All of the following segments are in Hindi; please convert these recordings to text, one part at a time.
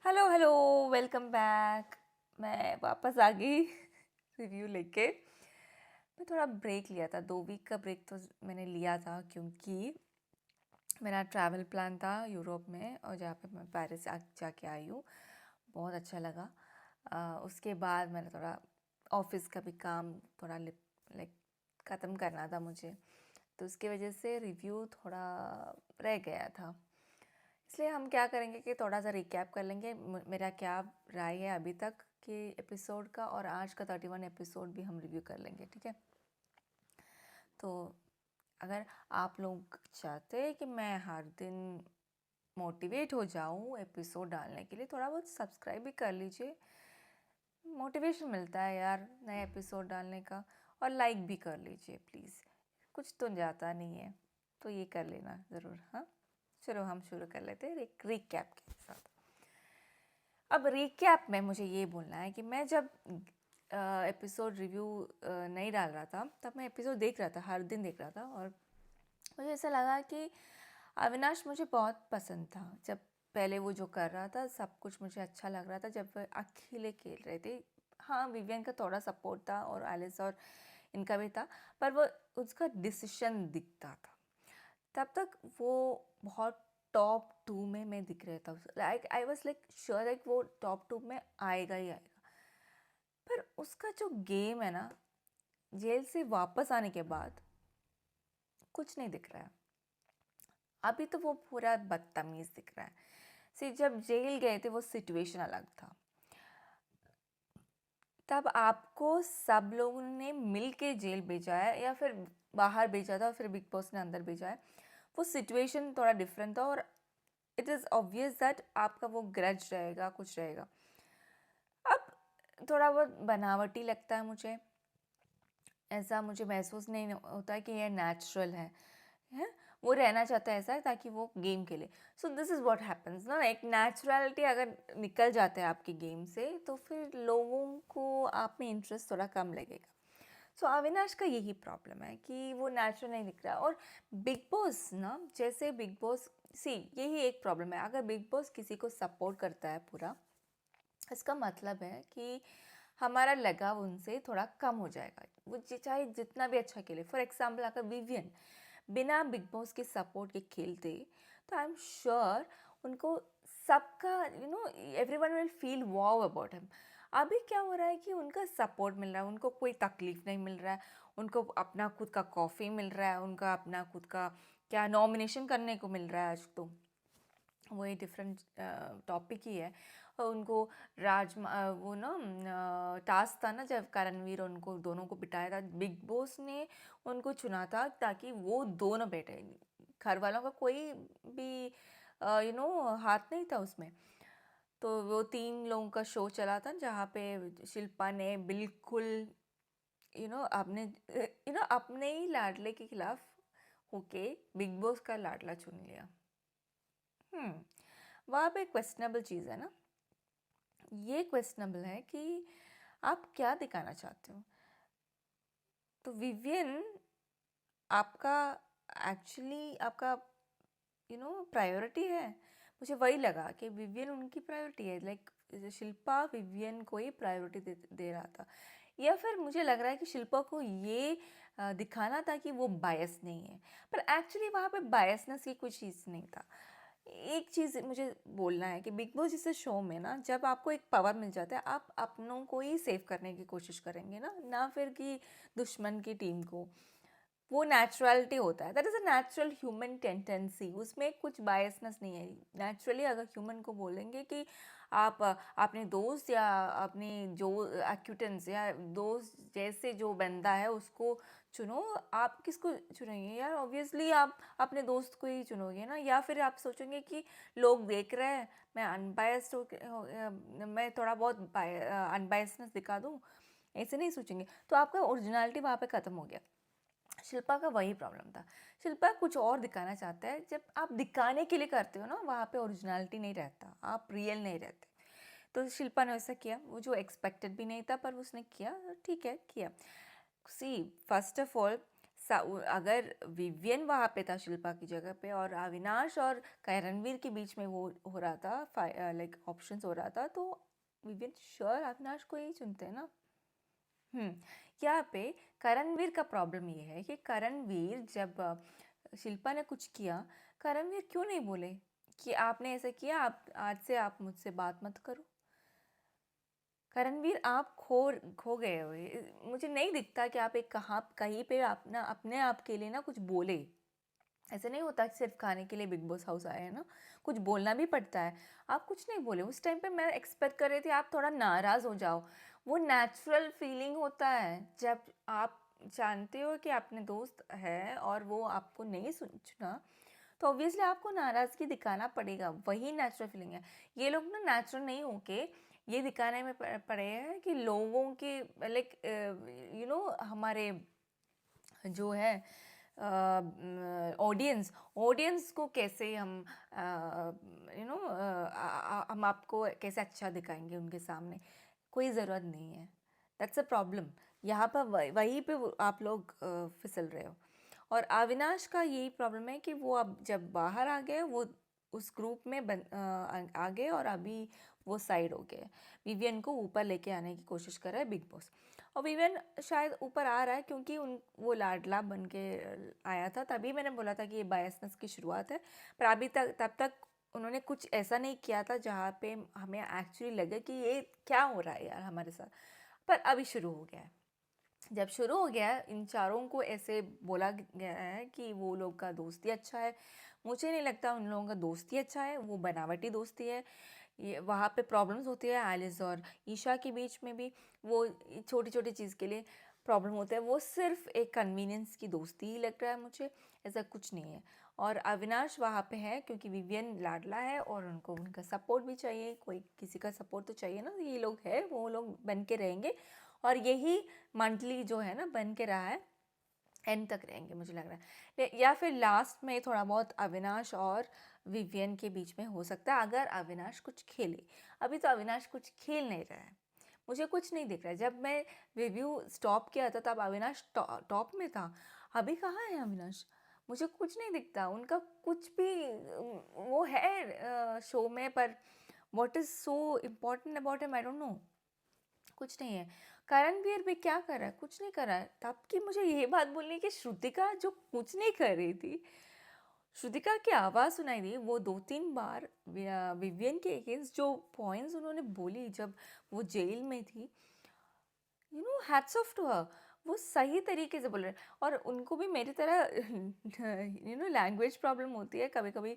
Hello hello, welcome back. मैं वापस आ गई रिव्यू लेके। मैं थोड़ा ब्रेक लिया था, 2 वीक का ब्रेक तो मैंने लिया था क्योंकि मेरा ट्रैवल प्लान था यूरोप में, और जहाँ पे मैं पेरिस जाके आई हूँ। बहुत अच्छा लगा। उसके बाद मैंने थोड़ा ऑफिस का भी काम थोड़ा लाइक ख़त्म करना था मुझे, तो उसकी वजह से रिव्यू थोड़ा रह गया था। इसलिए हम क्या करेंगे कि थोड़ा सा रिकैप कर लेंगे मेरा क्या राय है अभी तक के एपिसोड का, और आज का 31 एपिसोड भी हम रिव्यू कर लेंगे, ठीक है। तो अगर आप लोग चाहते हैं कि मैं हर दिन मोटिवेट हो जाऊं एपिसोड डालने के लिए, थोड़ा बहुत सब्सक्राइब भी कर लीजिए। मोटिवेशन मिलता है यार नए एपिसोड डालने का। और लाइक भी कर लीजिए प्लीज़, कुछ तो जाता नहीं है, तो ये कर लेना ज़रूर। हाँ, चलो हम शुरू कर लेते हैं रिकैप के साथ। अब रिकैप में मुझे ये बोलना है कि मैं जब एपिसोड रिव्यू नहीं डाल रहा था, तब मैं एपिसोड देख रहा था, हर दिन देख रहा था, और मुझे ऐसा लगा कि अविनाश मुझे बहुत पसंद था। जब पहले वो जो कर रहा था सब कुछ मुझे अच्छा लग रहा था, जब वो अकेले खेल रहे थे। हाँ, विवियन का थोड़ा सपोर्ट था और एलिस और इनका भी था, पर वो उसका डिसीजन दिखता था। तब तक वो बहुत टॉप 2 में मैं दिख रहा था। Like I was like sure like वो टॉप 2 में आएगा ही आएगा। पर उसका जो गेम है ना, जेल से वापस आने के बाद कुछ नहीं दिख रहा है। अभी तो वो पूरा बदतमीज दिख रहा है। जब जेल गए थे वो सिचुएशन अलग था। तब आपको सब लोगों ने मिल के जेल भेजा है या फिर बाहर भेजा था और फिर बिग बॉस ने अंदर भेजा है। वो सिचुएशन थोड़ा डिफरेंट था, और इट इज़ ऑब्वियस दैट आपका वो ग्रज रहेगा, कुछ रहेगा। अब थोड़ा बहुत बनावटी लगता है मुझे, ऐसा मुझे महसूस नहीं होता है कि ये नेचुरल है। वो रहना चाहता है ऐसा ताकि वो गेम खेले। So this is what happens ना, एक नेचुरलिटी अगर निकल जाता है आपकी गेम से, तो फिर लोगों को आप में इंटरेस्ट थोड़ा कम लगेगा। सो अविनाश का यही प्रॉब्लम है कि वो नेचुरल नहीं दिख रहा। और बिग बॉस ना, जैसे बिग बॉस यही एक प्रॉब्लम है। अगर बिग बॉस किसी को सपोर्ट करता है पूरा, इसका मतलब है कि हमारा लगाव उनसे थोड़ा कम हो जाएगा। वो चाहे जितना भी अच्छा खेले। फॉर एग्जाम्पल, अगर विवियन बिना बिग बॉस के सपोर्ट के खेलते, तो आई एम श्योर उनको सबका everyone will feel wow about him. अभी क्या हो रहा है कि उनका सपोर्ट मिल रहा है, उनको कोई तकलीफ नहीं मिल रहा है, उनको अपना खुद का कॉफ़ी मिल रहा है, उनका अपना खुद का क्या नॉमिनेशन करने को मिल रहा है। आज तो वो एक डिफरेंट टॉपिक ही है। और उनको वो ना टास्क था ना, जब करणवीर उनको दोनों को बिठाया था, बिग बॉस ने उनको चुना था ताकि वो दोनों बैठे। घर वालों का कोई भी हाथ नहीं था उसमें। तो वो 3 लोगों का शो चला था, जहाँ पे शिल्पा ने बिल्कुल अपने ही लाडले के खिलाफ होके बिग बॉस का लाडला चुन लिया। वहाँ पे क्वेश्चनेबल चीज़ है ना। ये क्वेश्चनेबल है कि आप क्या दिखाना चाहते हो। तो विवियन आपका एक्चुअली आपका प्रायोरिटी है। मुझे वही लगा कि विवियन उनकी प्रायोरिटी है। लाइक शिल्पा विवियन को ही प्रायोरिटी दे रहा था, या फिर मुझे लग रहा है कि शिल्पा को ये दिखाना था कि वो बायस नहीं है। पर एक्चुअली वहाँ पे बायसनेस की कुछ चीज़ नहीं था। एक चीज़ मुझे बोलना है कि बिग बॉस जैसे शो में ना, जब आपको एक पावर मिल जाता है, आप अपनों को ही सेव करने की कोशिश करेंगे ना फिर कि दुश्मन की टीम को। वो नेचुरलिटी होता है, that is a natural human tendency. उसमें कुछ बायसनेस नहीं है। नेचुरली अगर ह्यूमन को बोलेंगे कि आप अपने दोस्त या अपने जो एक्यूटेंस या दोस्त जैसे जो बंदा है उसको चुनो, आप किसको चुनेंगे यार? ऑब्वियसली आप अपने दोस्त को ही चुनोगे ना। या फिर आप सोचेंगे कि लोग देख रहे हैं, मैं अनबायस्ड मैं थोड़ा बहुत अनबायसनेस दिखा दूँ, ऐसे नहीं सोचेंगे। तो आपका ओरिजिनलिटी वहाँ पे ख़त्म हो गया। शिल्पा का वही प्रॉब्लम था। शिल्पा कुछ और दिखाना चाहता है। जब आप दिखाने के लिए करते हो ना, वहाँ पे ओरिजिनलिटी नहीं रहता, आप रियल नहीं रहते। तो शिल्पा ने वैसा किया, वो जो एक्सपेक्टेड भी नहीं था, पर उसने किया, ठीक है किया। सी फर्स्ट ऑफ ऑल, अगर विवियन वहाँ पे था शिल्पा की जगह पे और अविनाश और करणवीर के बीच में वो हो रहा था, लाइक ऑप्शंस हो रहा था, तो विवियन श्योर अविनाश को ही चुनते हैं ना। हम्म यहाँ पे करणवीर का प्रॉब्लम ये है कि करणवीर जब शिल्पा ने कुछ किया, करणवीर क्यों नहीं बोले कि आपने ऐसा किया, आप आज से आप मुझसे बात मत करो। करणवीर आप खो गए हो, मुझे नहीं दिखता कि आप एक कहीं पे अपने आप के लिए ना कुछ बोले। ऐसे नहीं होता कि सिर्फ खाने के लिए बिग बॉस हाउस आए हैं ना, कुछ बोलना भी पड़ता है। आप कुछ नहीं बोले उस टाइम पे। मैं एक्सपेक्ट कर रही थी आप थोड़ा नाराज़ हो जाओ। वो नेचुरल फीलिंग होता है जब आप जानते हो कि अपने दोस्त है और वो आपको नहीं चुना, तो ऑब्वियसली आपको नाराज़गी दिखाना पड़ेगा। वही नेचुरल फीलिंग है। ये लोग ना नेचुरल नहीं होके ये दिखाने में पड़े हैं कि लोगों के, लाइक हमारे जो है ऑडियंस को कैसे हम आपको कैसे अच्छा दिखाएंगे उनके सामने। कोई ज़रूरत नहीं है। That's a problem. यहाँ पर वहीं पे आप लोग फिसल रहे हो। और अविनाश का यही प्रॉब्लम है कि वो अब जब बाहर आ गए, वो उस ग्रुप में आ गए और अभी वो साइड हो गए। विवियन को ऊपर लेके आने की कोशिश कर रहा है बिग बॉस। और विवियन शायद ऊपर आ रहा है क्योंकि वो लाडला बन के आया था। तभी मैंने बोला था कि ये बायसनेस की शुरुआत है। पर अभी तब तक उन्होंने कुछ ऐसा नहीं किया था जहाँ पे हमें एक्चुअली लगे कि ये क्या हो रहा है यार हमारे साथ। पर अभी शुरू हो गया है। जब शुरू हो गया है, इन चारों को ऐसे बोला गया है कि वो लोग का दोस्ती अच्छा है। मुझे नहीं लगता उन लोगों का दोस्ती अच्छा है, वो बनावटी दोस्ती है। ये वहाँ पे प्रॉब्लम्स होती है एलिस और ईशा के बीच में भी। वो छोटी छोटी चीज़ के लिए प्रॉब्लम होता है। वो सिर्फ एक कन्वीनियंस की दोस्ती ही लग रहा है मुझे, ऐसा कुछ नहीं है। और अविनाश वहाँ पे है क्योंकि विवियन लाडला है और उनको उनका सपोर्ट भी चाहिए। कोई किसी का सपोर्ट तो चाहिए ना। ये लोग है, वो लोग बन के रहेंगे और यही मंथली जो है ना बन के रहा है, एंड तक रहेंगे मुझे लग रहा है। या फिर लास्ट में थोड़ा बहुत अविनाश और विवियन के बीच में हो सकता है अगर अविनाश कुछ खेले। अभी तो अविनाश कुछ खेल नहीं रहा है, मुझे कुछ नहीं दिख रहा है। जब मैं रिव्यू स्टॉप किया था तब अविनाश टॉप में था। अभी कहाँ है अविनाश? मुझे कुछ नहीं दिखता उनका कुछ भी। वो है शो में, पर what is so important about him, I don't know. कुछ नहीं है। करणवीर भी क्या कर रहा है? कुछ नहीं कर रहा है। तब की मुझे ये बात बोलनी है कि श्रुतिका जो कुछ नहीं कर रही थी, श्रुतिका की आवाज़ सुनाई दी। वो 2-3 बार विवियन के अगेंस्ट जो पॉइंट्स उन्होंने बोली जब वो जेल में थी, हैट्स ऑफ टू हर। वो सही तरीके से बोल रहे हैं। और उनको भी मेरी तरह लैंग्वेज प्रॉब्लम होती है कभी कभी।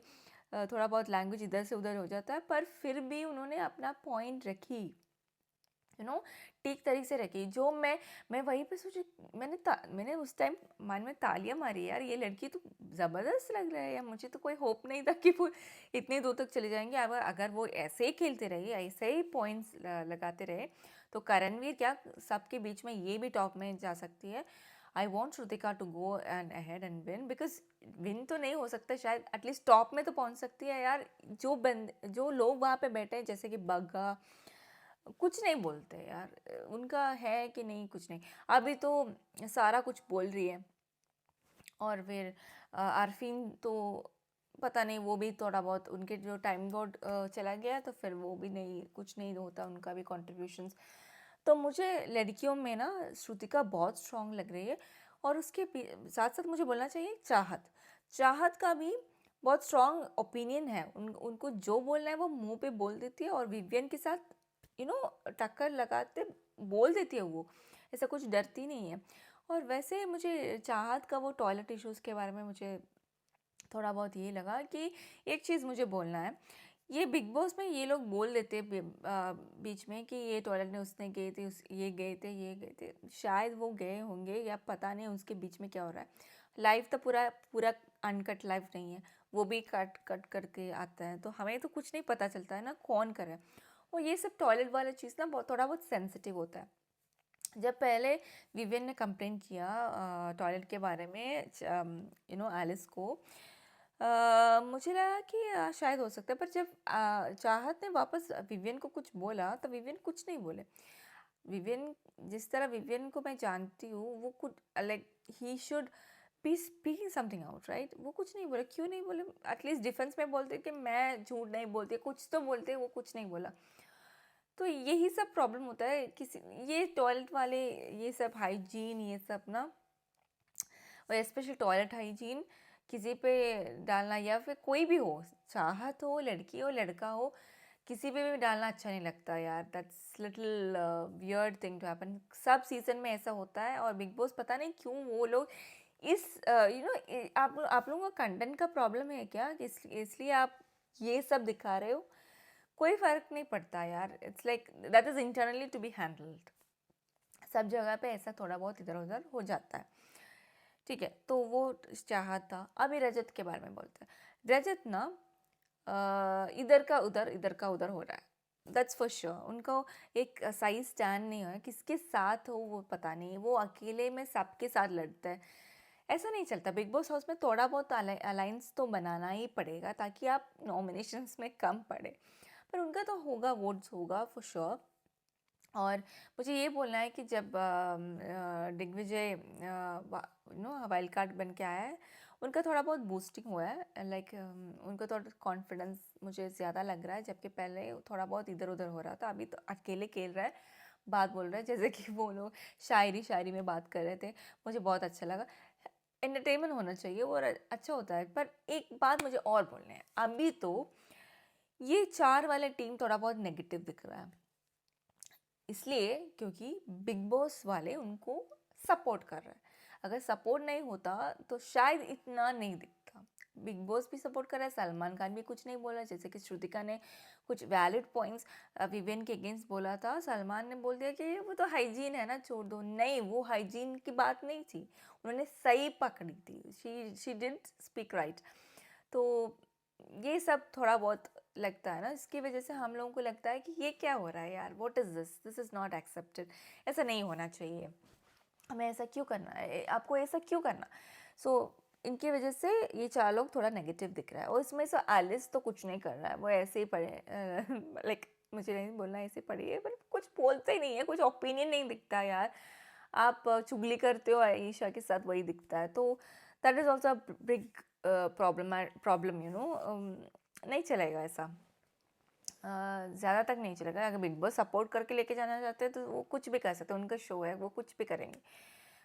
थोड़ा बहुत लैंग्वेज इधर से उधर हो जाता है, पर फिर भी उन्होंने अपना पॉइंट रखी, ठीक तरीके से रखी। जो मैं वहीं पे सोची, मैंने उस टाइम मन में तालियां मारी यार, ये लड़की तो ज़बरदस्त लग रहा है यार। मुझे तो कोई होप नहीं था कि वो इतने दूर तक चले जाएंगे। अगर वो ऐसे ही खेलते रहे, ऐसे ही पॉइंट्स लगाते रहे, तो करणवीर क्या सबके बीच में ये भी टॉप में जा सकती है। I want Shrutika to go and ahead and win, because win तो नहीं हो सकता, शायद एटलीस्ट टॉप में तो पहुंच सकती है यार। जो लोग वहाँ पे बैठे हैं जैसे कि बग्गा, कुछ नहीं बोलते यार। उनका है कि नहीं, कुछ नहीं। अभी तो सारा कुछ बोल रही है। और फिर आरफीन तो पता नहीं, वो भी थोड़ा बहुत उनके जो टाइम बोर्ड चला गया तो फिर वो भी नहीं, कुछ नहीं होता उनका भी कॉन्ट्रीब्यूशंस। तो मुझे लड़कियों में ना श्रुतिका बहुत स्ट्रांग लग रही है। और उसके साथ साथ मुझे बोलना चाहिए चाहत। चाहत का भी बहुत स्ट्रांग ओपिनियन है। उनको जो बोलना है वो मुंह पे बोल देती है और विवियन के साथ टक्कर लगाते बोल देती है वो। ऐसा कुछ डरती नहीं है। और वैसे मुझे चाहत का वो टॉयलेट इश्यूज़ के बारे में मुझे थोड़ा बहुत ये लगा कि एक चीज़ मुझे बोलना है। ये बिग बॉस में ये लोग बोल देते बीच में कि ये टॉयलेट में उसने गए थे, ये गए थे। शायद वो गए होंगे या पता नहीं उसके बीच में क्या हो रहा है। लाइव तो पूरा पूरा अनकट लाइव नहीं है, वो भी कट कट करके आता है, तो हमें तो कुछ नहीं पता चलता है ना कौन करे। और ये सब टॉयलेट वाला चीज़ ना थोड़ा बहुत सेंसिटिव होता है। जब पहले विवियन ने कंप्लेन किया टॉयलेट के बारे में एलिस को, मुझे लगा कि शायद हो सकता है। पर जब चाहत ने वापस विवियन को कुछ बोला तो विवियन कुछ नहीं बोले। विवियन, जिस तरह विवियन को मैं जानती हूँ, वो कुछ like he should be speaking something out, right? वो कुछ नहीं बोला, क्यों नहीं बोले? एटलीस्ट डिफेंस में बोलते कि मैं झूठ नहीं बोलती, कुछ तो बोलते, वो कुछ नहीं बोला। तो यही सब प्रॉब्लम होता है किसी, ये टॉयलेट वाले, ये सब हाइजीन, ये सब ना, और स्पेशली टॉयलेट हाइजीन किसी पे डालना, या फिर कोई भी हो, चाहत हो, लड़की हो लड़का हो, किसी पे भी डालना अच्छा नहीं लगता यार। That's little weird thing to happen. सब सीजन में ऐसा होता है, और बिग बॉस पता नहीं क्यों वो लोग इस आप लोगों का कंटेंट का प्रॉब्लम है क्या, इसलिए आप ये सब दिखा रहे हो? कोई फर्क नहीं पड़ता यार। It's like that is internally to be handled. सब जगह पे ऐसा थोड़ा बहुत इधर उधर हो जाता है, ठीक है? तो वो चाहत था। अभी रजत के बारे में बोलते हैं। रजत ना इधर का उधर हो रहा है, दैट्स फॉर श्योर। उनको एक सही स्टैंड नहीं है, किसके साथ हो वो पता नहीं, वो अकेले में सबके साथ लड़ता है। ऐसा नहीं चलता। बिग बॉस हाउस में थोड़ा बहुत अलायंस तो बनाना ही पड़ेगा, ताकि आप नॉमिनेशंस में कम पड़े। पर उनका तो होगा, वोट्स होगा फॉर श्योर। और मुझे ये बोलना है कि जब दिग्विजय वाइल्ड कार्ड बन के आया है, उनका थोड़ा बहुत बूस्टिंग हुआ है। लाइक उनका थोड़ा कॉन्फिडेंस मुझे ज़्यादा लग रहा है, जबकि पहले थोड़ा बहुत इधर उधर हो रहा था। अभी तो अकेले खेल रहा है, बात बोल रहा है, जैसे कि वो लोग शायरी में बात कर रहे थे। मुझे बहुत अच्छा लगा। एंटरटेनमेंट होना चाहिए, वो अच्छा होता है। पर एक बात मुझे और बोलना है, अभी तो ये 4 वाले टीम थोड़ा बहुत नेगेटिव दिख रहा है, इसलिए क्योंकि बिग बॉस वाले उनको सपोर्ट कर रहे हैं। अगर सपोर्ट नहीं होता तो शायद इतना नहीं दिखता। बिग बॉस भी सपोर्ट कर रहा है, सलमान खान भी कुछ नहीं बोला। जैसे कि श्रुतिका ने कुछ वैलिड पॉइंट्स विवियन के अगेंस्ट बोला था, सलमान ने बोल दिया कि वो तो हाइजीन है ना, छोड़ दो। नहीं, वो हाइजीन की बात नहीं थी, उन्होंने सही पकड़ी थी। She didn't speak right. तो ये सब थोड़ा बहुत लगता है ना, इसकी वजह से हम लोगों को लगता है कि ये क्या हो रहा है यार, what is this is not accepted. ऐसा नहीं होना चाहिए, हमें ऐसा क्यों करना है, आपको ऐसा क्यों करना। सो इनकी वजह से ये 4 लोग थोड़ा नेगेटिव दिख रहा है। और इसमें से एलिस तो कुछ नहीं कर रहा है, वो ऐसे ही पड़े, लाइक मुझे नहीं बोलना ऐसे पड़ी है, पर कुछ बोलते ही नहीं है, कुछ ओपिनियन नहीं दिखता यार। आप चुगली करते हो आयशा के साथ, वही दिखता है। तो that is also big problem, नहीं चलेगा ऐसा। ज़्यादा तक नहीं चलेगा। अगर बिग बॉस सपोर्ट करके लेके जाना चाहते हैं तो वो कुछ भी कर सकते हैं, उनका शो है, वो कुछ भी करेंगे।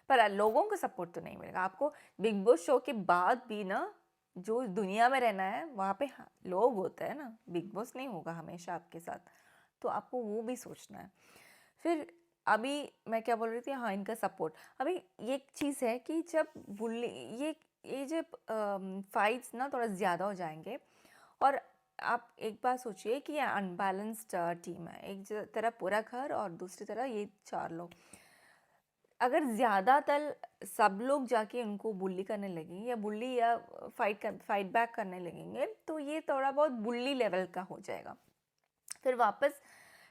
पर लोगों को सपोर्ट तो नहीं मिलेगा आपको। बिग बॉस शो के बाद भी ना, जो दुनिया में रहना है वहाँ पे लोग होते हैं ना, बिग बॉस नहीं होगा हमेशा आपके साथ। तो आपको वो भी सोचना है। फिर अभी मैं क्या बोल रही थी, हाँ, इनका सपोर्ट। अभी ये एक चीज़ है कि जब बुल्ली ये जब फाइट्स ना थोड़ा ज़्यादा हो जाएंगे, और आप एक बात सोचिए कि ये अनबैलेंस्ड टीम है, एक तरफ पूरा घर और दूसरी तरफ ये 4 लोग। अगर ज़्यादातर सब लोग जाके उनको बुल्ली करने लगेंगे, या बुल्ली या फाइट बैक करने लगेंगे, तो ये थोड़ा बहुत बुल्ली लेवल का हो जाएगा। फिर वापस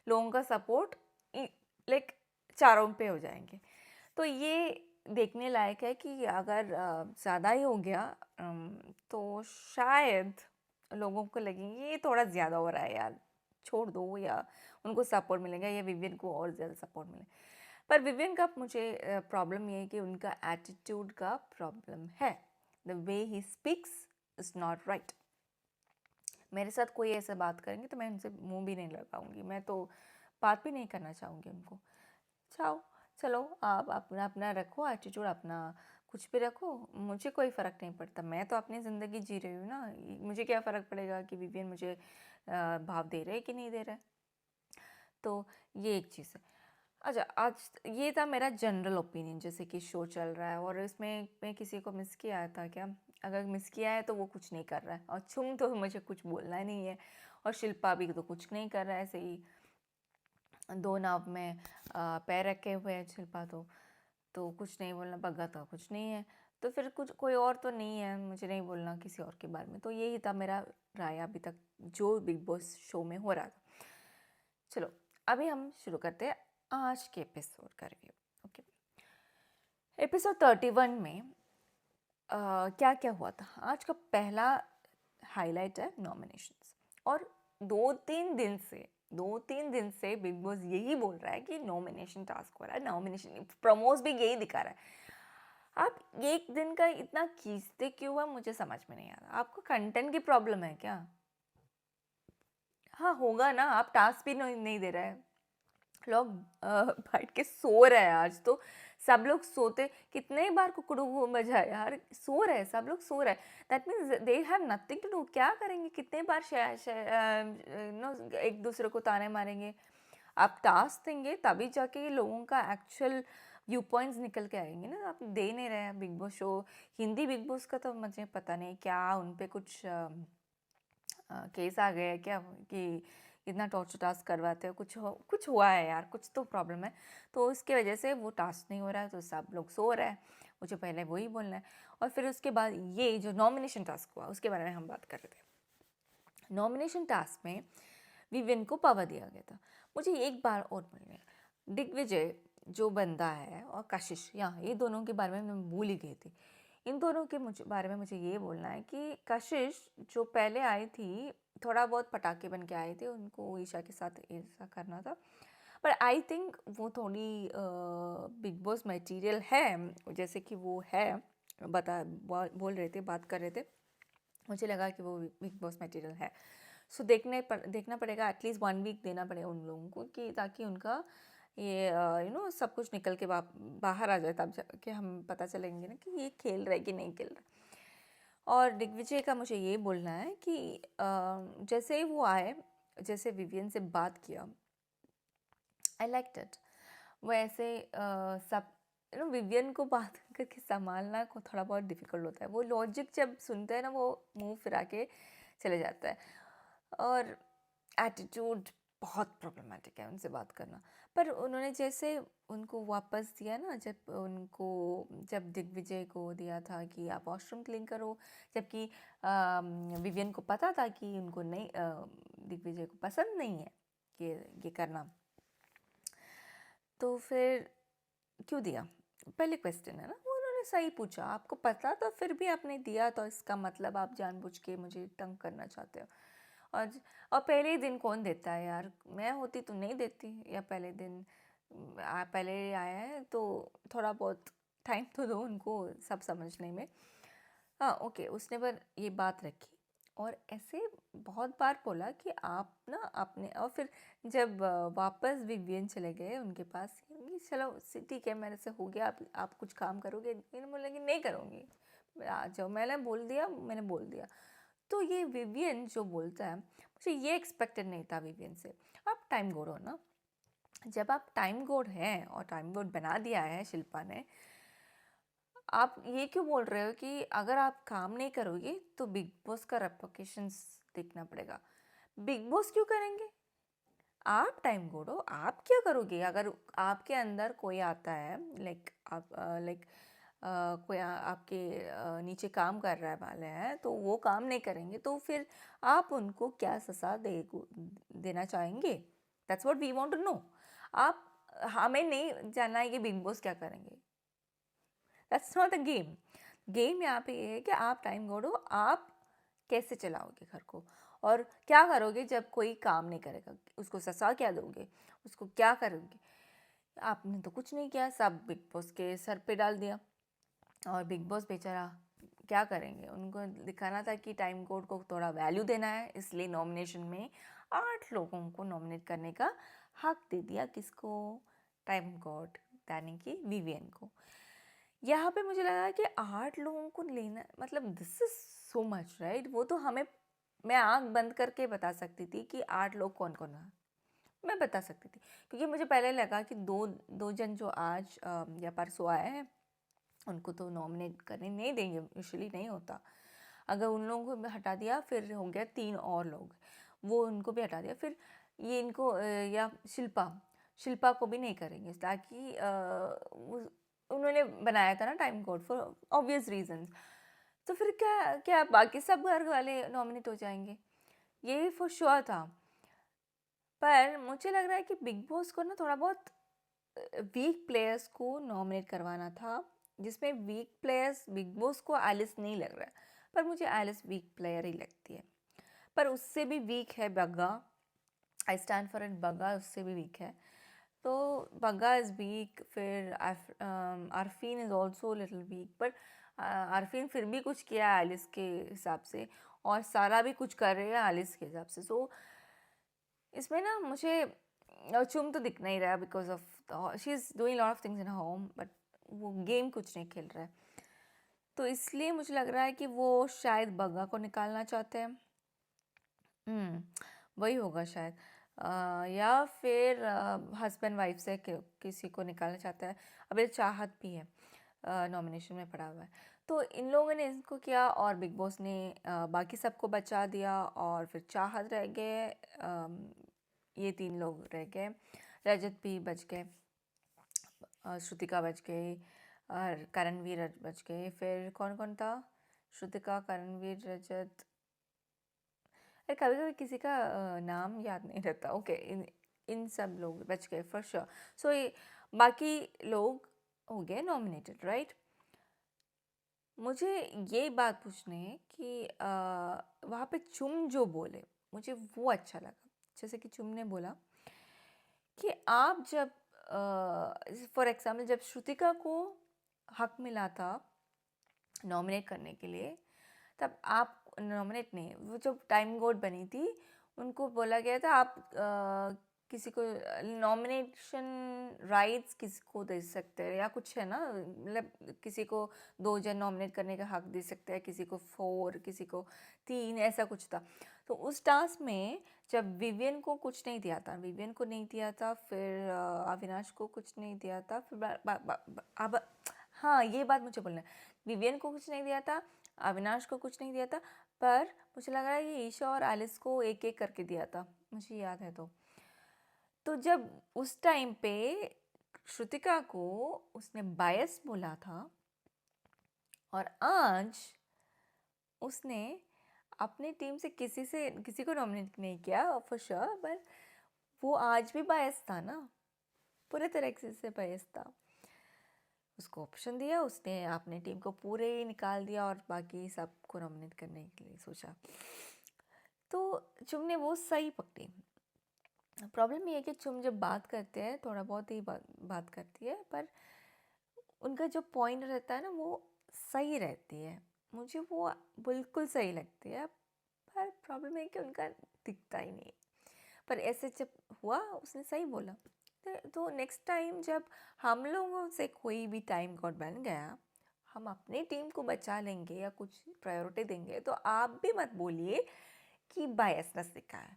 लोगों का सपोर्ट लाइक चारों पे हो जाएंगे। तो ये देखने लायक है कि अगर ज़्यादा ही हो गया, तो शायद लोगों को लगेंगे ये थोड़ा ज़्यादा हो रहा है यार, छोड़ दो, या उनको सपोर्ट मिलेगा, या विवियन को और ज़्यादा सपोर्ट मिले। पर विवियन का मुझे प्रॉब्लम ये है कि उनका एटीट्यूड का प्रॉब्लम है। The way he speaks is not right. मेरे साथ कोई ऐसा बात करेंगे तो मैं उनसे मुंह भी नहीं लगाऊंगी, मैं तो बात भी नहीं करना चाहूँगी उनको। चाहो, चलो आप अपना अपना रखो एटीट्यूड, अपना कुछ भी रखो, मुझे कोई फ़र्क नहीं पड़ता। मैं तो अपनी ज़िंदगी जी रही हूँ ना, मुझे क्या फ़र्क पड़ेगा कि विवियन मुझे भाव दे रहे कि नहीं दे रहे। तो ये एक चीज़ है। अच्छा, आज ये था मेरा जनरल ओपिनियन, जैसे कि शो चल रहा है और इसमें मैं किसी को मिस किया था क्या? अगर मिस किया है तो वो कुछ नहीं कर रहा है, और छुम तो मुझे कुछ बोलना ही नहीं है, और शिल्पा भी तो कुछ नहीं कर रहा है, ऐसे ही 2 नाव में पैर रखे हुए हैं शिल्पा तो कुछ नहीं बोलना, बग्गा तो कुछ नहीं है। तो फिर कुछ कोई और तो नहीं है, मुझे नहीं बोलना किसी और के बारे में। तो यही था मेरा राय अभी तक जो बिग बॉस शो में हो रहा था। चलो अभी हम शुरू करते हैं आज के एपिसोड का रिव्यू। ओके, एपिसोड 31 में क्या क्या हुआ था। आज का पहला हाईलाइट है नॉमिनेशंस। और 2-3 दिन से बिग बॉस यही बोल रहा है कि नॉमिनेशन टास्क हो रहा है, नॉमिनेशन प्रमोस भी यही दिखा रहा है। आप एक दिन का इतना खींचते क्यों है मुझे समझ में नहीं आ रहा। आपको कंटेंट की प्रॉब्लम है क्या? हाँ होगा ना, आप टास्क भी नहीं दे रहे हैं। लोग बैठ के सो रहे हैं आज तो। सब लोग सोते, कितने बार कुकड़ू बजा है यार, सो रहे हैं सब लोग, सो रहे हैं। That means they have nothing to do. क्या करेंगे, कितने बार नो एक दूसरे को ताने मारेंगे। आप टास्क देंगे तभी जाके ये लोगों का एक्चुअल व्यू पॉइंट्स निकल के आएंगे ना। आप दे नहीं रहे हैं। Big boss show, Hindi big boss का तो मुझे पता नहीं क्या उन पे कुछ केस आ गए हैं क्या, कि इतना टॉर्चर टास्क करवाते हो। कुछ हुआ है यार, कुछ तो प्रॉब्लम है। तो इसके वजह से वो टास्क नहीं हो रहा है, तो सब लोग सो रहे हैं। मुझे पहले वही बोलना है। और फिर उसके बाद ये जो नॉमिनेशन टास्क हुआ उसके बारे में हम बात कर रहे थे। नॉमिनेशन टास्क में विवियन को पावर दिया गया था। मुझे एक बार और बोलना है, दिग्विजय जो बंदा है और कशिश, यहाँ ये दोनों के बारे में मैं भूल ही गई थी। इन दोनों के बारे में मुझे ये बोलना है कि कशिश जो पहले आई थी, थोड़ा बहुत पटाखे बन के आए थे, उनको ईशा के साथ ऐसा करना था। पर आई थिंक वो थोड़ी बिग बॉस मटेरियल है, जैसे कि वो है, बोल रहे थे, बात कर रहे थे। मुझे लगा कि वो बिग बॉस मटेरियल है। सो देखना पड़ेगा, एटलीस्ट 1 वीक देना पड़ेगा उन लोगों को, कि ताकि उनका ये सब कुछ निकल के बाहर आ जाए, तब जाके हम पता चलेंगे ना कि ये खेल रहा है कि नहीं खेल रहा। और दिग्विजय का मुझे ये बोलना है कि जैसे ही वो आए, जैसे विवियन से बात किया, आई लाइक इट। वो ऐसे सब विवियन को बात करके संभालना को थोड़ा बहुत डिफिकल्ट होता है। वो लॉजिक जब सुनते हैं ना, वो मुंह फिरा के चले जाता है। और एटीट्यूड बहुत प्रॉब्लमेटिक है उनसे बात करना। पर उन्होंने जैसे उनको वापस दिया ना, जब दिग्विजय को दिया था कि आप वॉशरूम क्लीन करो, जबकि विवियन को पता था कि उनको नहीं, दिग्विजय को पसंद नहीं है ये करना, तो फिर क्यों दिया? पहले क्वेश्चन है ना, वो उन्होंने सही पूछा। आपको पता था फिर भी आपने दिया, तो इसका मतलब आप जानबूझ के मुझे तंग करना चाहते हो। और और पहले ही दिन कौन देता है यार? मैं होती तो नहीं देती। या पहले दिन पहले आया है तो थोड़ा बहुत टाइम तो दो उनको सब समझने में। हाँ ओके, उसने पर ये बात रखी। और ऐसे बहुत बार बोला कि आप ना अपने, और फिर जब वापस विवियन चले गए उनके पास, कि चलो ठीक है मेरे से हो गया, आप कुछ काम करोगे? इन्होंने बोला कि नहीं करूँगी, जो मैंने बोल दिया मैंने बोल दिया। तो ये विवियन जो बोलता है, मुझे ये एक्सपेक्टेड नहीं था विवियन से। आप टाइम गोड हो ना, जब आप टाइम गोड हैं और टाइम गोड बना दिया है शिल्पा ने, आप ये क्यों बोल रहे हो कि अगर आप काम नहीं करोगे तो बिग बॉस का रेपुटेशंस देखना पड़ेगा? बिग बॉस क्यों करेंगे? आप टाइम गोड हो, आप क्या करोगे? अगर आपके अंदर कोई आता है, लाइक आप लाइक कोई आपके नीचे काम कर रहा है वाले हैं, तो वो काम नहीं करेंगे, तो फिर आप उनको क्या सजा देना चाहेंगे? That's what we want to know. आप, हमें नहीं जानना है कि बिग बॉस क्या करेंगे। That's not a game. Game यहाँ पे ये है कि आप टाइम गोड हो, आप कैसे चलाओगे घर को, और क्या करोगे जब कोई काम नहीं करेगा? उसको सजा क्या दोगे? उसको क्या करोगे? आपने तो कुछ नहीं किया, सब बिग बॉस के सर पे डाल दिया। और बिग बॉस बेचारा क्या करेंगे? उनको दिखाना था कि टाइम कोड को थोड़ा वैल्यू देना है, इसलिए नॉमिनेशन में 8 लोगों को नॉमिनेट करने का हक दे दिया। किसको? टाइम कोड, यानी कि विवियन को। यहाँ पे मुझे लगा कि 8 लोगों को लेना, मतलब this is so much right. वो तो हमें, मैं आंख बंद करके बता सकती थी कि 8 लोग कौन कौन है, मैं बता सकती थी। क्योंकि मुझे पहले लगा कि दो दो जन जो आज या परसों आए हैं, उनको तो नॉमिनेट करने नहीं देंगे, यूजुअली नहीं होता। अगर उन लोगों को भी हटा दिया, फिर हो गया 3 और लोग, वो उनको भी हटा दिया, फिर ये इनको या शिल्पा को भी नहीं करेंगे, ताकि उन्होंने बनाया था ना time code for obvious reasons. तो फिर क्या क्या बाकी सब घर वाले नॉमिनेट हो जाएंगे, ये फॉर श्योर था। पर मुझे लग रहा है कि बिग बॉस को ना थोड़ा बहुत वीक प्लेयर्स को नॉमिनेट करवाना था, जिसमें वीक प्लेयर्स, बिग बॉस को एलिस नहीं लग रहा है, पर मुझे एलिस वीक प्लेयर ही लगती है। पर उससे भी वीक है Bagga. I stand for it, Bagga उससे भी वीक है। तो बग्गा इज़ वीक, फिर Arfeen is also little week, but Arfeen फिर भी कुछ किया है एलिस के हिसाब से, और सारा भी कुछ कर रही है एलिस के हिसाब से। सो इसमें ना मुझे चुम तो दिख नहीं रहा, because of she is doing lot of things in home, but वो गेम कुछ नहीं खेल रहा है। तो इसलिए मुझे लग रहा है कि वो शायद बग्गा को निकालना चाहते हैं। वही होगा शायद। या फिर हस्बैंड वाइफ से किसी को निकालना चाहता है। अभी चाहत भी है, नॉमिनेशन में पड़ा हुआ है। तो इन लोगों ने इसको किया और बिग बॉस ने बाकी सबको बचा दिया, और फिर चाहत रह गए, ये 3 लोग रह गए, रजत भी बच गए, श्रुतिका बच गई, और करणवीर बच गए। फिर कौन कौन था? श्रुतिका, करणवीर, रजत। कभी कभी किसी का नाम याद नहीं रहता। ओके, इन सब लोग बच गए फॉर श्योर। सो ये बाकी लोग हो गए नॉमिनेटेड, राइट? मुझे ये बात पूछनी है कि वहाँ पे चुम जो बोले, मुझे वो अच्छा लगा। जैसे कि चुम ने बोला कि आप जब फॉर एग्जाम्पल जब श्रुतिका को हक मिला था नॉमिनेट करने के लिए, तब आप नॉमिनेट नहीं, वो जब टाइम कोड बनी थी उनको बोला गया था आप किसी को नॉमिनेशन राइट्स किसी को दे सकते हैं, या कुछ है ना, मतलब किसी को 2 जन नॉमिनेट करने का हक दे सकते हैं, किसी को 4, किसी को 3, ऐसा कुछ था। तो उस टास्क में जब विवियन को कुछ नहीं दिया था, विवियन को नहीं दिया था, फिर अविनाश को कुछ नहीं दिया था, फिर अब हाँ, ये बात मुझे बोलना है, विवियन को कुछ नहीं दिया था, अविनाश को कुछ नहीं दिया था, पर मुझे लग रहा है कि ईशा और एलिस को एक एक करके दिया था, मुझे याद है। तो जब उस टाइम पे श्रुतिका को उसने बायस बोला था, और आज उसने अपने टीम से किसी को नॉमिनेट नहीं किया फॉर श्योर, पर वो आज भी बायस था ना, पूरे तरह से बायस था। उसको ऑप्शन दिया, उसने अपने टीम को पूरे ही निकाल दिया और बाकी सबको नॉमिनेट करने के लिए सोचा। तो चुम ने वो सही पकड़ी। प्रॉब्लम ये है कि चुम जब बात करते हैं थोड़ा बहुत ही बात करती है, पर उनका जो पॉइंट रहता है ना वो सही रहती है, मुझे वो बिल्कुल सही लगती है। पर प्रॉब्लम है कि उनका दिखता ही नहीं। पर ऐसे जब हुआ, उसने सही बोला। तो नेक्स्ट टाइम जब हम लोगों से कोई भी टाइम कोड बन गया, हम अपनी टीम को बचा लेंगे या कुछ प्रायोरिटी देंगे, तो आप भी मत बोलिए कि बायसनेस दिखा है।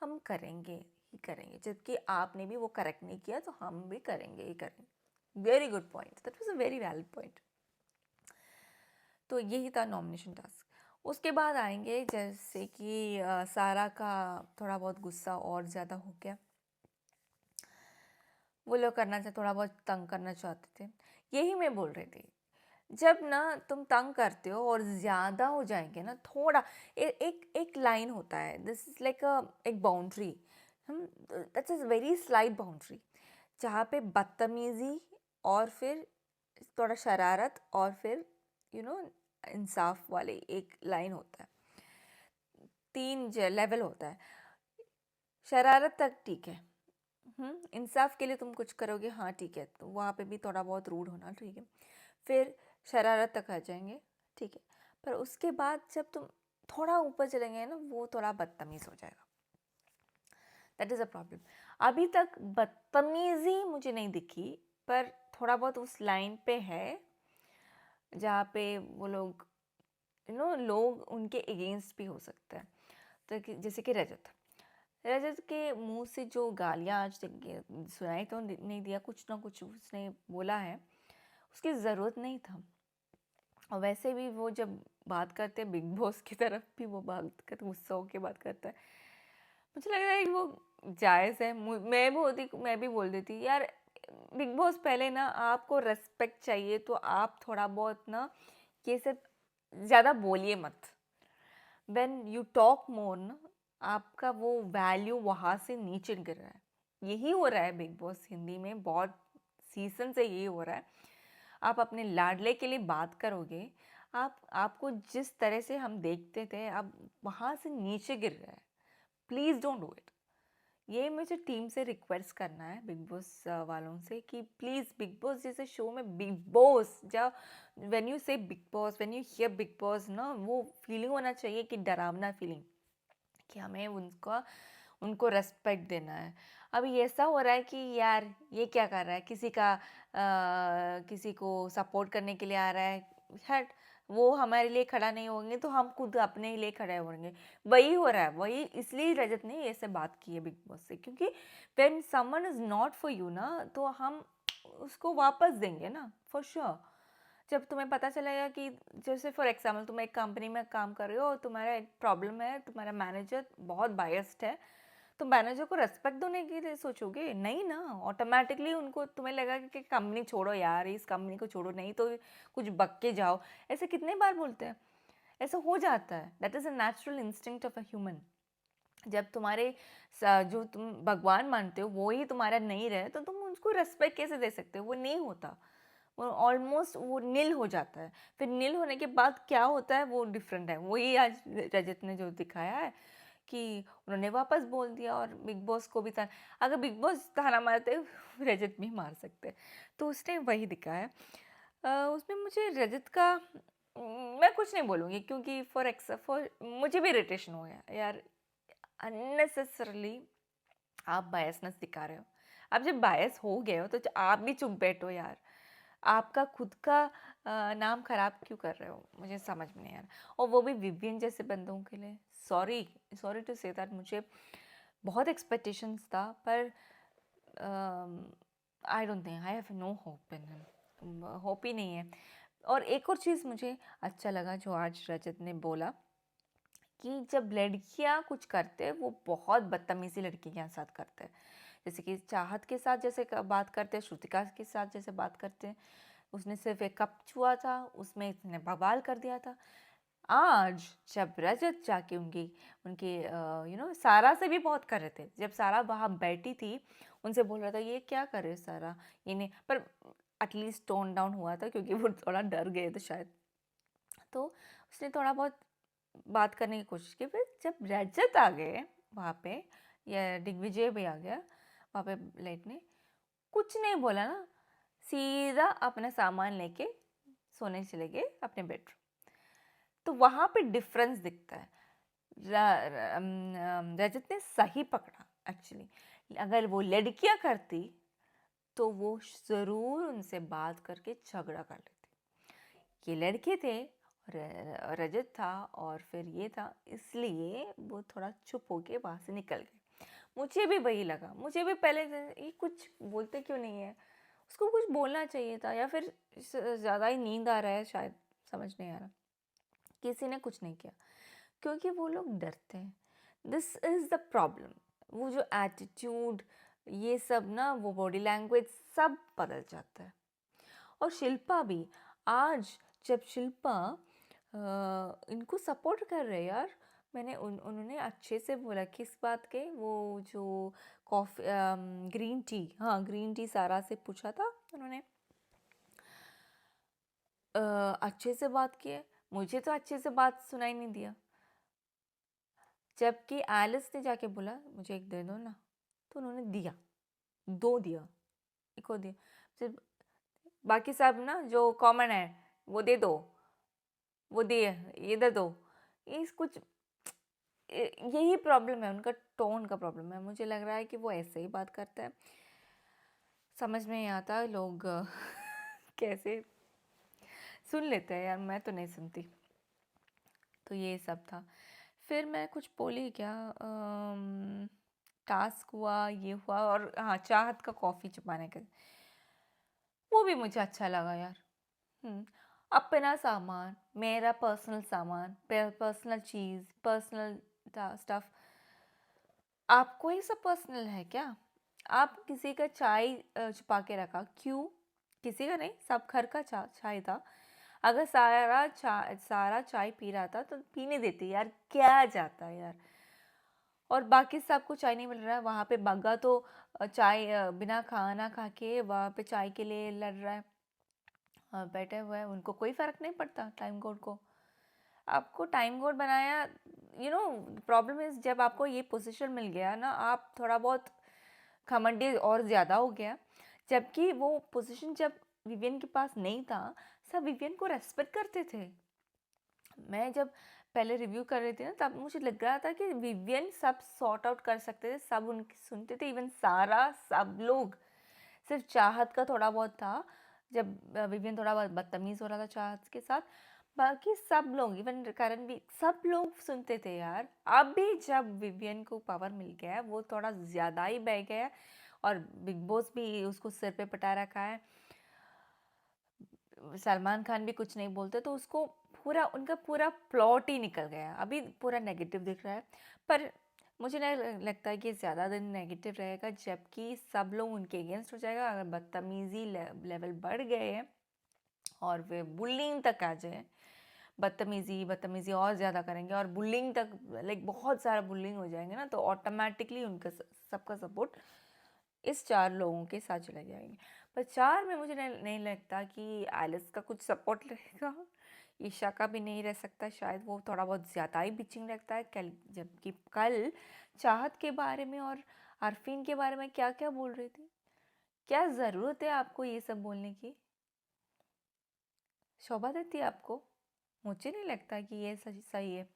हम करेंगे ही करेंगे, जबकि आपने भी वो करेक्ट नहीं किया, तो हम भी करेंगे ही करेंगे। Very good point, that was a very valid point. तो यही था नॉमिनेशन टास्क। उसके बाद आएंगे जैसे कि सारा का थोड़ा बहुत गुस्सा और ज़्यादा हो गया, वो लोग थोड़ा बहुत तंग करना चाहते थे। यही मैं बोल रही थी, जब ना तुम तंग करते हो और ज़्यादा हो जाएंगे ना, थोड़ा एक लाइन होता है, दिस इज़ लाइक एक बाउंड्री, हम that's is very slight boundary, जहाँ पे बदतमीज़ी और फिर थोड़ा शरारत और फिर इंसाफ वाले एक लाइन होता है, 3 लेवल होता है। शरारत तक ठीक है, इंसाफ के लिए तुम कुछ करोगे, हाँ ठीक है, तो वहाँ पे भी थोड़ा बहुत रूड होना ठीक है। फिर शरारत तक आ जाएंगे, ठीक है। पर उसके बाद जब तुम थोड़ा ऊपर चलेंगे ना, वो थोड़ा बदतमीज़ हो जाएगा। That is a problem. अभी तक बदतमीज़ी मुझे नहीं दिखी, पर थोड़ा बहुत उस लाइन पे है जहाँ पे वो लोग लोग उनके अगेंस्ट भी हो सकते हैं। तो जैसे कि रजत के मुंह से जो गालियाँ आज तक सुनाई तो नहीं दिया, कुछ ना कुछ उसने बोला है, उसकी ज़रूरत नहीं था। और वैसे भी वो जब बात करते हैं बिग बॉस की तरफ भी वो बात करते, गुस्सा होकर बात करता है, मुझे लग रहा है कि वो जायज़ है। मैं भी बोल देती यार, बिग बॉस पहले ना आपको रेस्पेक्ट चाहिए, तो आप थोड़ा बहुत ना ये सब ज़्यादा बोलिए मत। व्हेन यू टॉक मोर ना, आपका वो वैल्यू वहाँ से नीचे गिर रहा है। यही हो रहा है बिग बॉस हिंदी में, बहुत सीजन से यही हो रहा है। आप अपने लाडले के लिए बात करोगे, आपको जिस तरह से हम देखते थे, अब वहाँ से नीचे गिर रहा है। Please don't do it. ये मुझे टीम से रिक्वेस्ट करना है, बिग बॉस वालों से, कि प्लीज़ बिग बॉस जैसे शो में बिग बॉस जब व्हेन यू से big boss, when you here big boss ना, वो फीलिंग होना चाहिए कि डरावना फीलिंग, कि हमें उनका उनको रेस्पेक्ट देना है। अभी ऐसा हो रहा है कि यार ये क्या कर रहा है, किसी को सपोर्ट करने के लिए आ रहा है, हट, वो हमारे लिए खड़ा नहीं होंगे तो हम खुद अपने लिए खड़े होंगे। वही हो रहा है, वही इसलिए रजत ने ऐसे बात की है बिग बॉस से, क्योंकि when someone is not for you ना, तो हम उसको वापस देंगे ना, फॉर श्योर। जब तुम्हें पता चलेगा कि जैसे फॉर एग्जाम्पल तुम एक कंपनी में काम कर रहे हो और तुम्हारा एक प्रॉब्लम है, तुम्हारा मैनेजर बहुत बायस्ड है, तो मैनेजर को रेस्पेक्ट देने के लिए सोचोगे नहीं ना, ऑटोमेटिकली उनको तुम्हें लगा कि कंपनी छोड़ो यार, इस कंपनी को छोड़ो, नहीं तो कुछ बक के जाओ। ऐसे कितने बार बोलते हैं, ऐसा हो जाता है। That is a natural instinct of a human. जब तुम्हारे जो तुम भगवान मानते हो वो ही तुम्हारा नहीं रहे, तो तुम उसको रेस्पेक्ट कैसे दे सकते हो? वो नहीं होता, वो ऑलमोस्ट वो नील हो जाता है। फिर नील होने के बाद क्या होता है वो डिफरेंट है। वही आज रजत ने जो दिखाया है कि उन्होंने वापस बोल दिया, और बिग बॉस को भी था, अगर बिग बॉस ताना मारते रजत भी मार सकते, तो उसने वही दिखाया। उसमें मुझे रजत का मैं कुछ नहीं बोलूँगी, क्योंकि फॉर मुझे भी इरिटेशन हो गया यार, अननेसेसरली आप बायसनेस दिखा रहे हो। आप जब बायस हो गए हो तो आप भी चुप बैठो यार, आपका खुद का नाम खराब क्यों कर रहे हो, मुझे समझ में नहीं आ रहा। और वो भी विवियन जैसे बंदों के लिए। Sorry, sorry to say that, मुझे बहुत एक्सपेक्टेशंस था, पर I don't think, I have no hope in him, hope ही नहीं है। और एक और चीज़ मुझे अच्छा लगा जो आज रजत ने बोला, कि जब लड़कियां कुछ करते हैं वो बहुत बदतमीजी लड़की के साथ करते हैं, जैसे कि चाहत के साथ जैसे बात करते हैं, श्रुतिका के साथ जैसे बात करते हैं। उसने सिर्फ एक कप छुआ था, उसमें इसने बवाल कर दिया था। आज जब रजत जाके उनकी उनके सारा से भी बहुत कर रहे थे, जब सारा वहाँ बैठी थी उनसे बोल रहा था ये क्या कर रहे हो सारा, ये नहीं, पर एटलीस्ट टोन डाउन हुआ था क्योंकि वो थोड़ा डर गए थे शायद, तो उसने थोड़ा बहुत बात करने की कोशिश की। फिर जब रजत आ गए वहाँ पे, या दिग्विजय भी आ गया वहाँ पे लेटने, कुछ नहीं बोला ना, सीधा अपना सामान लेके सोने चले गए अपने बेडरूम। तो वहाँ पे डिफरेंस दिखता है। रजत ने सही पकड़ा एक्चुअली। अगर वो लड़कियां करती तो वो ज़रूर उनसे बात करके झगड़ा कर लेती। ये लड़के थे, रजत था और फिर ये था, इसलिए वो थोड़ा चुप होके वहाँ से निकल गए। मुझे भी वही लगा, मुझे भी पहले से ये कुछ बोलते क्यों नहीं है, उसको कुछ बोलना चाहिए था, या फिर ज़्यादा ही नींद आ रहा है शायद, समझ नहीं आ रहा। किसी ने कुछ नहीं किया क्योंकि वो लोग डरते हैं। This is the problem. वो जो एटीट्यूड, ये सब ना, वो बॉडी लैंग्वेज सब बदल जाता है। और शिल्पा भी, आज जब शिल्पा इनको सपोर्ट कर रहे यार, उन्होंने अच्छे से बोला, किस बात के, वो जो कॉफ़ी ग्रीन टी, हाँ ग्रीन टी सारा से पूछा था उन्होंने, अच्छे से बात किए। मुझे तो अच्छे से बात सुनाई नहीं दिया, जबकि एलिस ने जाके बोला मुझे एक दे दो ना, तो उन्होंने दिया, दो दिया, एक और दिया। फिर बाकी सब ना जो कॉमन है वो दे दो, वो दिए, ये दे दो, इस कुछ यही प्रॉब्लम है, उनका टोन का प्रॉब्लम है। मुझे लग रहा है कि वो ऐसे ही बात करता है, समझ में नहीं आता लोग कैसे सुन लेते हैं यार, मैं तो नहीं सुनती। तो ये सब था। फिर मैं कुछ बोली क्या, टास्क हुआ, ये हुआ, और हाँ चाहत का कॉफ़ी छुपाने का, वो भी मुझे अच्छा लगा यार। अपना सामान, मेरा पर्सनल सामान, पर्सनल चीज़, पर्सनल स्टफ, आपको ही सब पर्सनल है क्या? आप किसी का चाय छुपा के रखा क्यों? किसी का नहीं, सब घर का चाय था। अगर सारा चाय पी रहा था तो पीने देते यार, क्या जाता है यार। और बाकी सबको चाय नहीं मिल रहा है, वहाँ पे बग्गा तो चाय बिना खाना खा के वहाँ पे चाय के लिए लड़ रहा है, बैठे हुए हैं, उनको कोई फ़र्क नहीं पड़ता टाइम कोड को। आपको टाइम कोड बनाया प्रॉब्लम इज़ जब आपको ये पोजीशन मिल गया ना, आप थोड़ा बहुत घमंडी और ज़्यादा हो गया। जबकि वो पोजीशन जब विवियन के पास नहीं था, सब विवियन को रेस्पेक्ट करते थे। मैं जब पहले रिव्यू कर रही थी ना, तब मुझे लग रहा था कि विवियन सब सॉर्ट आउट कर सकते थे, सब उनकी सुनते थे, इवन सारा, सब लोग। सिर्फ चाहत का थोड़ा बहुत था, जब विवियन थोड़ा बहुत बदतमीज़ हो रहा था चाहत के साथ। बाकी सब लोग, इवन करण भी, सब लोग सुनते थे यार। अब भी जब विवियन को पावर मिल गया है, वो थोड़ा ज़्यादा ही बह गया है, और बिग बॉस भी उसको सिर पे पटा रखा है। सलमान खान भी कुछ नहीं बोलते, तो उसको पूरा, उनका पूरा प्लॉट ही निकल गया। अभी पूरा नेगेटिव दिख रहा है, पर मुझे नहीं लगता है कि ज़्यादा दिन नेगेटिव रहेगा, जबकि सब लोग उनके अगेंस्ट हो जाएगा। अगर बदतमीज़ी लेवल बढ़ गए हैं और वे बुलिंग तक आ जाए, बदतमीज़ी और ज़्यादा करेंगे और बुलिंग तक, लाइक बहुत सारा बुलिंग हो जाएंगे ना, तो ऑटोमेटिकली उनका सबका सपोर्ट इस 4 लोगों के साथ चले जाएंगे। पर 4 में मुझे नहीं लगता कि एलिस का कुछ सपोर्ट रहेगा, ईशा का भी नहीं रह सकता, शायद वो थोड़ा बहुत ज़्यादा ही बिचिंग लगता है। कल, जबकि कल चाहत के बारे में और अरफीन के बारे में क्या क्या बोल रही थी। क्या ज़रूरत है आपको ये सब बोलने की? शोभा देती है आपको? मुझे नहीं लगता कि ये सही है।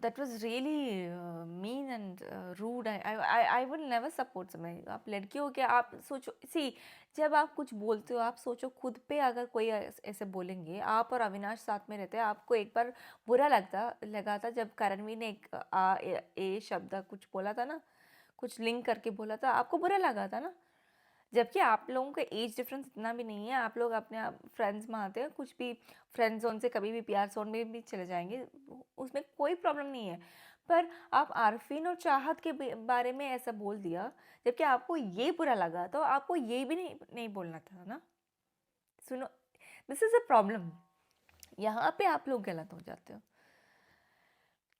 That was really mean and rude. I would never support समय। आप लड़की हो क्या, आप सोचो, जब आप कुछ बोलते हो, आप सोचो खुद पे, अगर कोई ऐसे बोलेंगे, आप और अविनाश साथ में रहते हैं, आपको एक बार बुरा लगा था जब करणवीर ने एक ए शब्द कुछ बोला था ना, कुछ लिंक करके बोला था, आपको बुरा लगा था ना। जबकि आप लोगों का एज डिफरेंस इतना भी नहीं है, आप लोग अपने आप फ्रेंड्स में आते हैं, कुछ भी फ्रेंड जोन से कभी भी प्यार जोन में भी चले जाएंगे, उसमें कोई प्रॉब्लम नहीं है। पर आप आरफीन और चाहत के बारे में ऐसा बोल दिया, जबकि आपको ये बुरा लगा, तो आपको ये भी नहीं बोलना था ना। सुनो, दिस इज़ अ प्रॉब्लम, यहाँ पे आप लोग गलत हो जाते हो।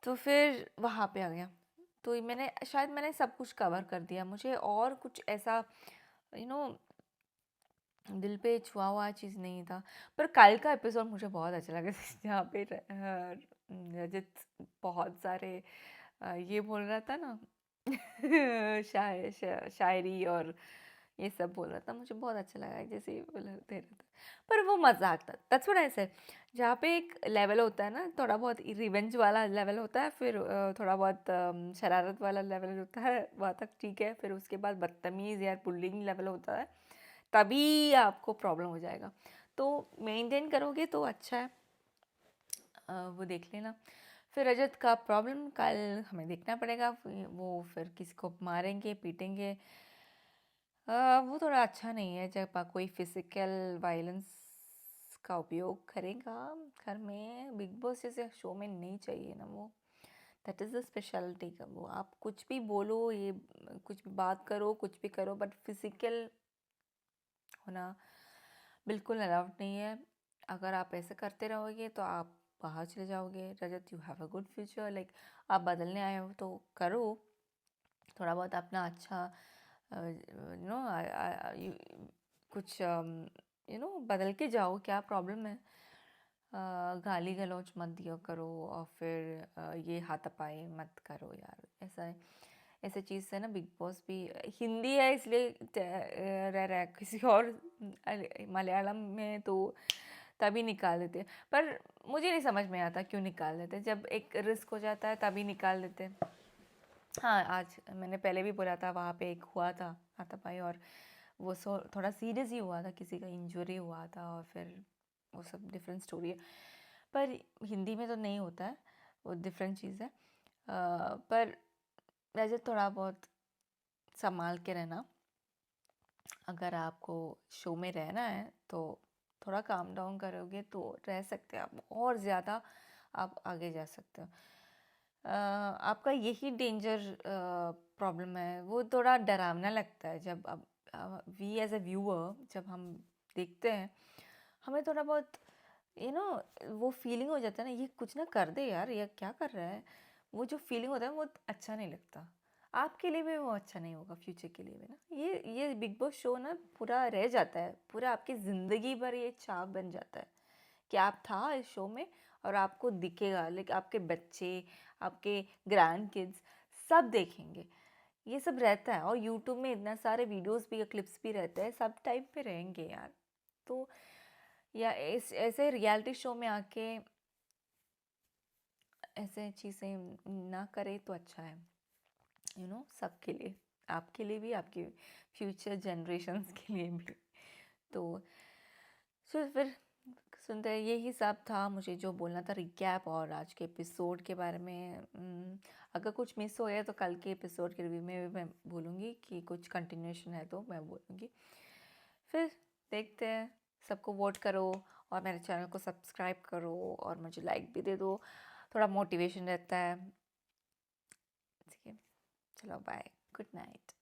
तो फिर वहाँ पे आ गया, तो मैंने सब कुछ कवर कर दिया। मुझे और कुछ ऐसा यू नो दिल पे छुआ हुआ चीज़ नहीं था। पर कल का एपिसोड मुझे बहुत अच्छा लगा, जहाँ पे रजत बहुत सारे ये बोल रहा था ना, शायरी और ये सब बोल रहा था, मुझे बहुत अच्छा लगा, जैसे दे रहा था। पर वो मजाक था, दैट्स व्हाट आई सेड। जहाँ पे एक लेवल होता है ना, थोड़ा बहुत रिवेंज वाला लेवल होता है, फिर थोड़ा बहुत शरारत वाला लेवल होता है, वहाँ तक ठीक है। फिर उसके बाद बदतमीज़ या बुलिंग लेवल होता है, तभी आपको प्रॉब्लम हो जाएगा। तो मेंटेन करोगे तो अच्छा है, वो देख लेना। फिर रजत का प्रॉब्लम कल हमें देखना पड़ेगा, वो फिर किसी को मारेंगे पीटेंगे, वो थोड़ा अच्छा नहीं है। जब कोई फिजिकल वायलेंस का उपयोग करेगा घर में, बिग बॉस जैसे शो में नहीं चाहिए ना वो। दैट इज़ द स्पेशलिटी का। वो आप कुछ भी बोलो, ये कुछ भी बात करो, कुछ भी करो, बट फिजिकल होना बिल्कुल अलाउड नहीं है। अगर आप ऐसे करते रहोगे तो आप बाहर चले जाओगे। Rajat, you have a good future, like आप बदलने आए हो तो करो थोड़ा बहुत अपना अच्छा, नो कुछ बदल के जाओ, क्या प्रॉब्लम है। गाली गलौज मत दिया करो, और फिर ये हाथापाई मत करो यार। ऐसे चीज़ से ना बिग बॉस भी, हिंदी है इसलिए रह रहा है, किसी और मलयालम में तो तभी निकाल देते। पर मुझे नहीं समझ में आता क्यों निकाल देते, जब एक रिस्क हो जाता है तभी निकाल देते। हाँ, आज मैंने पहले भी बोला था, वहाँ पे एक हुआ था हाथापाई, और वो थोड़ा सीरियस ही हुआ था, किसी का इंजरी हुआ था, और फिर वो सब डिफरेंट स्टोरी है। पर हिंदी में तो नहीं होता है, वो डिफरेंट चीज़ है। पर वैसे थोड़ा बहुत संभाल के रहना। अगर आपको शो में रहना है तो थोड़ा काम डाउन करोगे तो रह सकते हैं आप, और ज़्यादा आप आगे जा सकते हो। आपका यही डेंजर प्रॉब्लम है, वो थोड़ा डरावना लगता है। जब अब वी एज अ व्यूअर जब हम देखते हैं, हमें थोड़ा बहुत वो फीलिंग हो जाता है ना, ये कुछ ना कर दे यार, ये क्या कर रहा है। वो जो फीलिंग होता है वो अच्छा नहीं लगता। आपके लिए भी वो अच्छा नहीं होगा, फ्यूचर के लिए भी ना। ये बिग बॉस शो ना पूरा रह जाता है, पूरा आपकी ज़िंदगी भर ये छाप बन जाता है कि आप था इस शो में, और आपको दिखेगा, लाइक आपके बच्चे, आपके ग्रैंड किड्स सब देखेंगे। ये सब रहता है, और यूट्यूब में इतना सारे वीडियोस भी, क्लिप्स भी रहते हैं, सब टाइप पे रहेंगे यार। तो या ऐसे रियलिटी शो में आके ऐसे चीज़ें ना करे तो अच्छा है, सबके लिए, आपके लिए भी, आपके फ्यूचर जनरेशन्स के लिए भी। तो फिर सुनते हैं, यही सब था मुझे जो बोलना था, रिकैप और आज के एपिसोड के बारे में। अगर कुछ मिस हो गया तो कल के एपिसोड के रिव्यू में भी मैं बोलूँगी, कि कुछ कंटिन्यूएशन है तो मैं बोलूँगी। फिर देखते हैं, सबको वोट करो और मेरे चैनल को सब्सक्राइब करो और मुझे लाइक भी दे दो, थोड़ा मोटिवेशन रहता है। ठीक है, चलो बाय, गुड नाइट।